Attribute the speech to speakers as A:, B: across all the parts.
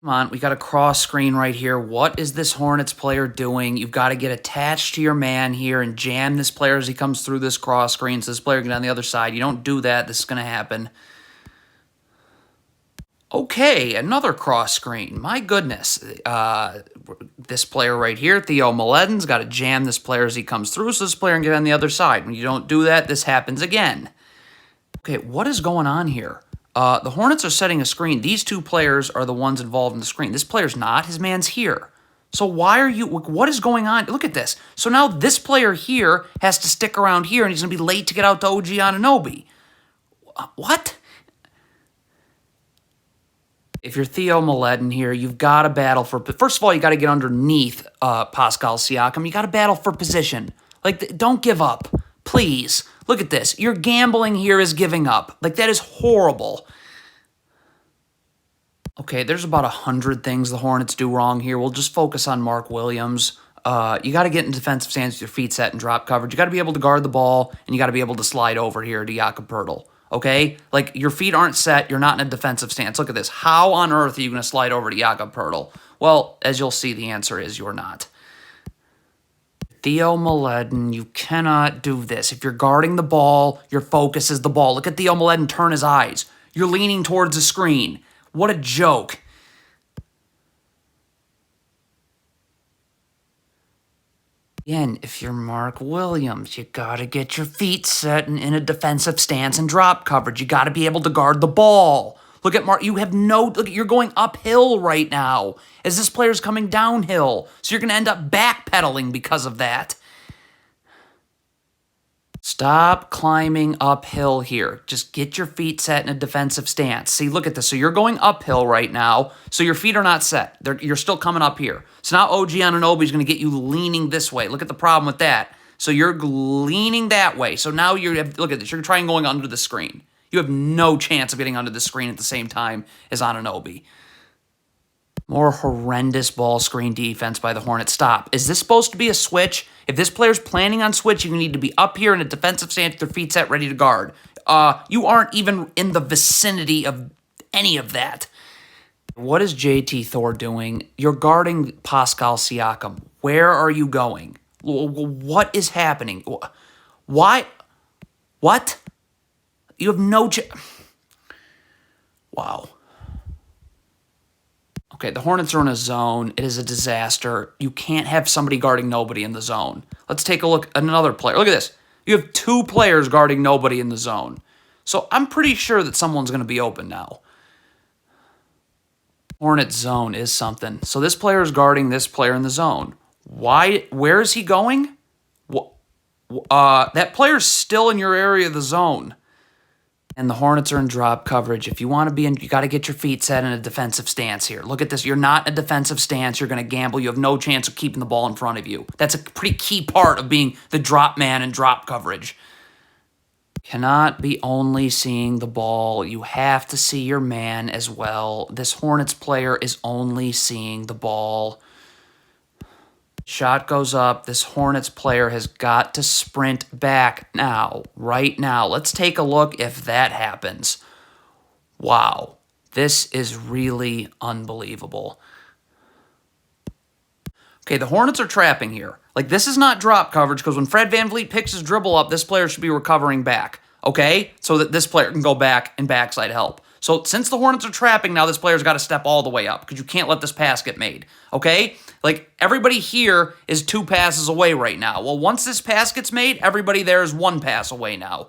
A: Come on, we got a cross screen right here. What is this Hornets player doing? You've got to get attached to your man here and jam this player as he comes through this cross screen so this player can get on the other side. You don't do that. This is going to happen. Okay, another cross screen. My goodness. This player right here, Theo Maledon's got to jam this player as he comes through so this player can get on the other side. When you don't do that, this happens again. Okay, what is going on here? The Hornets are setting a screen. These two players are the ones involved in the screen. This player's not. His man's here. So why are you... What is going on? Look at this. So now this player here has to stick around here, and he's going to be late to get out to OG Anunoby. What? If you're Theo Maledon here, you've got to battle for... First of all, you got to get underneath Pascal Siakam. You got to battle for position. Like, don't give up. Please. Look at this. Your gambling here is giving up. Like, that is horrible. Okay, there's about 100 things the Hornets do wrong here. We'll just focus on Mark Williams. You got to get in defensive stance with your feet set and drop coverage. You got to be able to guard the ball, and you got to be able to slide over here to Jakob Poeltl. Okay? Like, your feet aren't set. You're not in a defensive stance. Look at this. How on earth are you going to slide over to Jakob Poeltl? Well, as you'll see, the answer is you're not. Theo Maledon, you cannot do this. If you're guarding the ball, your focus is the ball. Look at Theo Maledon turn his eyes. You're leaning towards the screen. What a joke. Again, if you're Mark Williams, you got to get your feet set and in a defensive stance and drop coverage. You got to be able to guard the ball. Look at Mark. You have no... Look, you're going uphill right now as this player's coming downhill. So you're going to end up backpedaling because of that. Stop climbing uphill here. Just get your feet set in a defensive stance. See, look at this. So you're going uphill right now. So your feet are not set. You're still coming up here. So now OG Anunoby is going to get you leaning this way. Look at the problem with that. So you're leaning that way. So now look at this. You're trying going under the screen. You have no chance of getting under the screen at the same time as Anunoby. More horrendous ball screen defense by the Hornets. Stop. Is this supposed to be a switch? If this player's planning on switching, you need to be up here in a defensive stance with their feet set, ready to guard. You aren't even in the vicinity of any of that. What is JT Thor doing? You're guarding Pascal Siakam. Where are you going? What is happening? Why? What? You have no Wow. Okay, the Hornets are in a zone. It is a disaster. You can't have somebody guarding nobody in the zone. Let's take a look at another player. Look at this. You have two players guarding nobody in the zone. So I'm pretty sure that someone's going to be open now. Hornet zone is something. So this player is guarding this player in the zone. Why? Where is he going? That player's still in your area of the zone. And the Hornets are in drop coverage. If you want to be in, you got to get your feet set in a defensive stance here. Look at this. You're not in a defensive stance. You're going to gamble. You have no chance of keeping the ball in front of you. That's a pretty key part of being the drop man in drop coverage. Cannot be only seeing the ball. You have to see your man as well. This Hornets player is only seeing the ball. Shot goes up. This Hornets player has got to sprint back now, right now. Let's take a look if that happens. Wow, this is really unbelievable. Okay, the Hornets are trapping here. Like, this is not drop coverage because when Fred VanVleet picks his dribble up, this player should be recovering back, okay? So that this player can go back and backside help. So since the Hornets are trapping now, this player's got to step all the way up because you can't let this pass get made, okay? Like, everybody here is 2 passes away right now. Well, once this pass gets made, everybody there is 1 pass away now.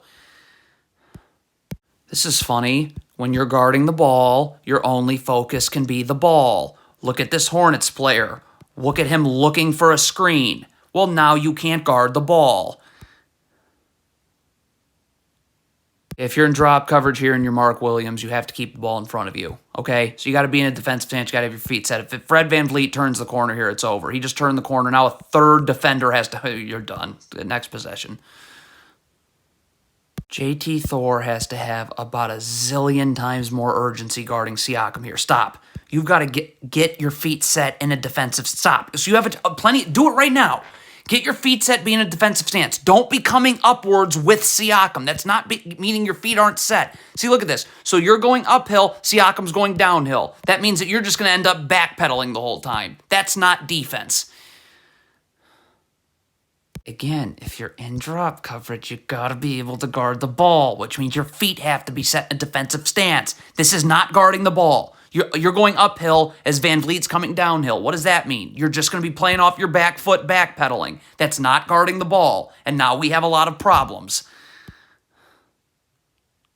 A: This is funny. When you're guarding the ball, your only focus can be the ball. Look at this Hornets player. Look at him looking for a screen. Well, now you can't guard the ball. If you're in drop coverage here and you're Mark Williams, you have to keep the ball in front of you, okay? So you got to be in a defensive stance. You got to have your feet set. If Fred VanVleet turns the corner here, it's over. He just turned the corner. Now a third defender has to... You're done. The next possession. JT Thor has to have about a zillion times more urgency guarding Siakam here. Stop. You've got to get your feet set in a defensive... Stop. So you have plenty... Do it right now. Get your feet set, be in a defensive stance. Don't be coming upwards with Siakam. That's not meaning your feet aren't set. See, look at this. So you're going uphill, Siakam's going downhill. That means that you're just going to end up backpedaling the whole time. That's not defense. Again, if you're in drop coverage, you gotta be able to guard the ball, which means your feet have to be set in a defensive stance. This is not guarding the ball. You're going uphill as Van Vliet's coming downhill. What does that mean? You're just going to be playing off your back foot backpedaling. That's not guarding the ball. And now we have a lot of problems.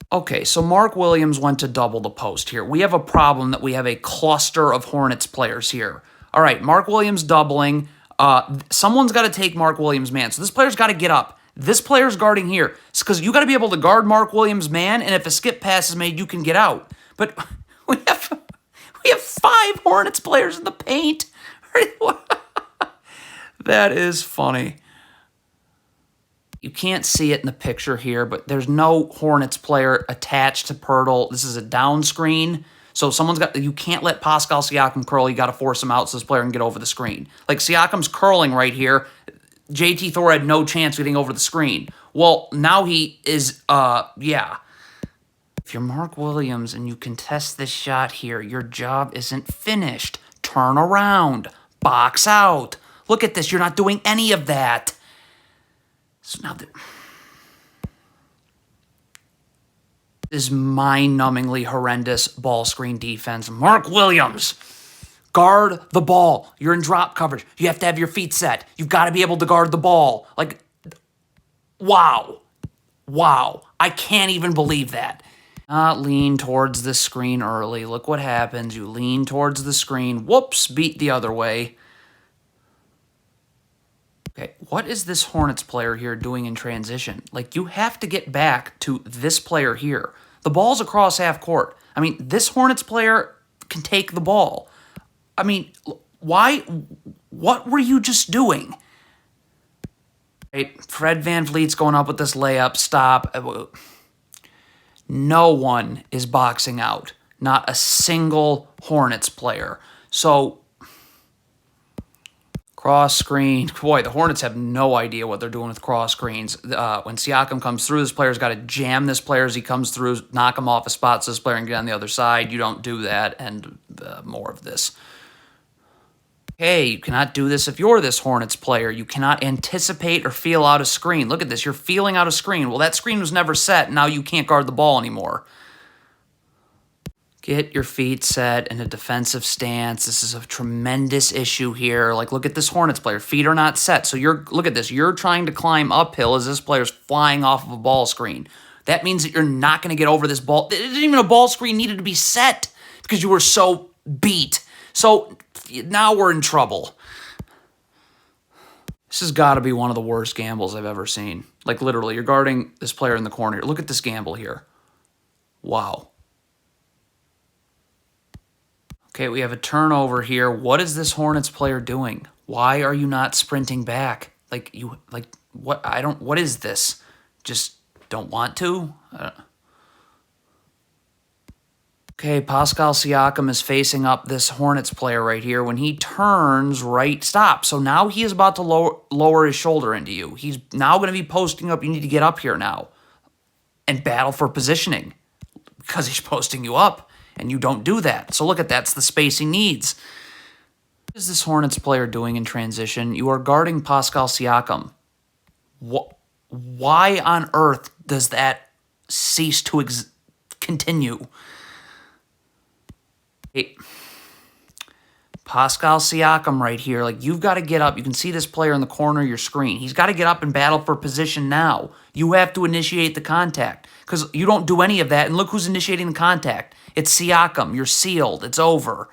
A: Okay, so Mark Williams went to double the post here. We have a problem that we have a cluster of Hornets players here. All right, Mark Williams doubling. Someone's got to take Mark Williams' man. So this player's got to get up. This player's guarding here. It's because you got to be able to guard Mark Williams' man, and if a skip pass is made, you can get out. But we have 5 Hornets players in the paint. That is funny. You can't see it in the picture here, but there's no Hornets player attached to Pirtle. This is a down screen. So you can't let Pascal Siakam curl. You got to force him out so this player can get over the screen. Like Siakam's curling right here. JT Thor had no chance getting over the screen. Well, now he is, yeah. If you're Mark Williams and you contest this shot here, your job isn't finished. Turn around. Box out. Look at this. You're not doing any of that. So now this is mind-numbingly horrendous ball screen defense. Mark Williams, guard the ball. You're in drop coverage. You have to have your feet set. You've got to be able to guard the ball. Like, wow. Wow. I can't even believe that. Not lean towards the screen early. Look what happens. You lean towards the screen. Whoops, beat the other way. Okay, what is this Hornets player here doing in transition? Like, you have to get back to this player here. The ball's across half court. I mean, this Hornets player can take the ball. I mean, why? What were you just doing? Right, Fred VanVleet's going up with this layup. Stop. No one is boxing out. Not a single Hornets player. So, cross screen. Boy, the Hornets have no idea what they're doing with cross screens. When Siakam comes through, this player's got to jam this player as he comes through, knock him off a spot so this player can get on the other side. You don't do that, and more of this. Hey, you cannot do this if you're this Hornets player. You cannot anticipate or feel out a screen. Look at this. You're feeling out a screen. Well, that screen was never set. Now you can't guard the ball anymore. Get your feet set in a defensive stance. This is a tremendous issue here. Like, look at this Hornets player. Feet are not set. So look at this. You're trying to climb uphill as this player's flying off of a ball screen. That means that you're not going to get over this ball. It isn't even a ball screen needed to be set because you were so beat. So now we're in trouble. This has got to be one of the worst gambles I've ever seen. Like, literally, you're guarding this player in the corner. Look at this gamble here. Wow. Okay, we have a turnover here. What is this Hornets player doing? Why are you not sprinting back? What is this? Just don't want to? Okay, Pascal Siakam is facing up this Hornets player right here. When he turns right, stop. So now he is about to lower his shoulder into you. He's now going to be posting up. You need to get up here now and battle for positioning because he's posting you up, and you don't do that. So look at that. That's the space he needs. What is this Hornets player doing in transition? You are guarding Pascal Siakam. Why on earth does that cease to continue? Hey, Pascal Siakam right here. Like, you've got to get up. You can see this player in the corner of your screen. He's got to get up and battle for position now. You have to initiate the contact because you don't do any of that. And look who's initiating the contact. It's Siakam. You're sealed. It's over.